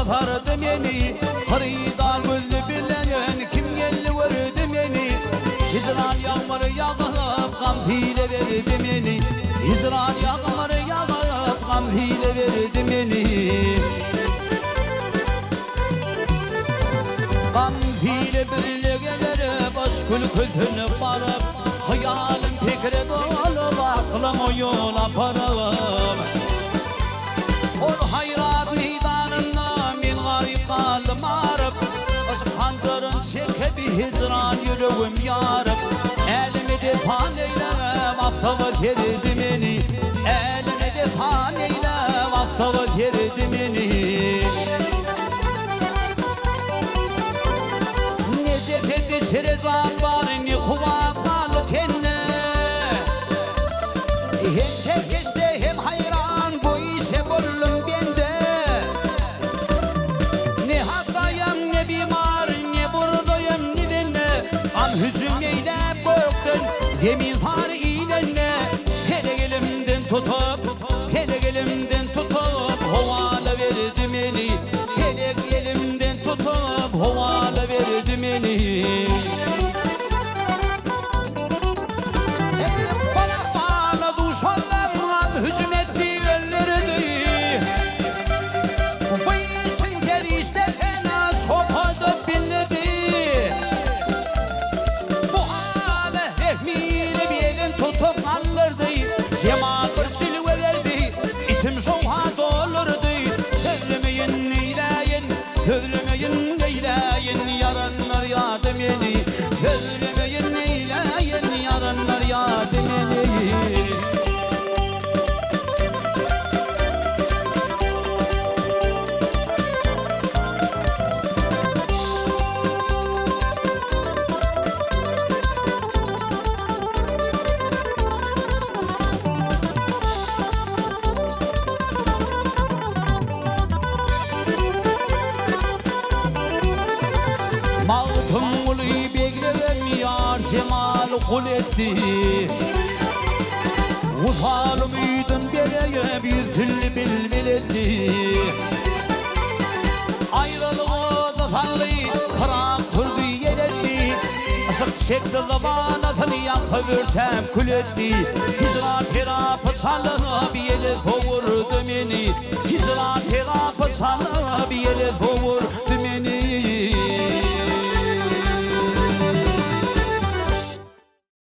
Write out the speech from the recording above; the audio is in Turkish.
satardı beni. Hırıdan güldü bilen kim geldi verdi beni. Hicran yağmuru yağıp gam hile verdi beni. Hicran yağmuru yağıp gam hile verdi beni. Gam hile birliğe verip aşkül gözünü barıp hayalim fikre dolup aklım o yola parım. Ol hayrat meydanında min garip kaldım arıp aşk hancarın çekip hicran yüreğim yarıp. Elimi defan eylem aftalı verdi beni. Elimi defan eylem aftalı verdi beni. Ne cefendi çerezan var ne kuvatmalı tenne. Hem tefkeşte hem hayran bu işe buldum bende. Ne hastayım ne bimar ne buradayım ne denne. An hücum eyle böktün yemin var iğnenle. Hele elimden tutup hele elimden tutup hovalı verdi beni. Hele elimden tutup hovalı verdi beni. Cemasır silverdi, içim soğuğa dolurdu. Hürlemeyin eyleyin, hürlemeyin eyleyin. Yaranlar yardım edin. Hürlemeyin eyleyin, yaranlar yardım edin. Mağtum ulu beklem yar cemal kul etti. Ufalım üydün bereye bir türlü bilbil etti. Ayrılığı da tanlı pırak turdu yer etti. Asık çekti zamanatını yaktı vürtem kul etti. Hicran pirapı çalığı bir yeli vurdu beni. Hicran pirapı çalığı bir yeli vurdu.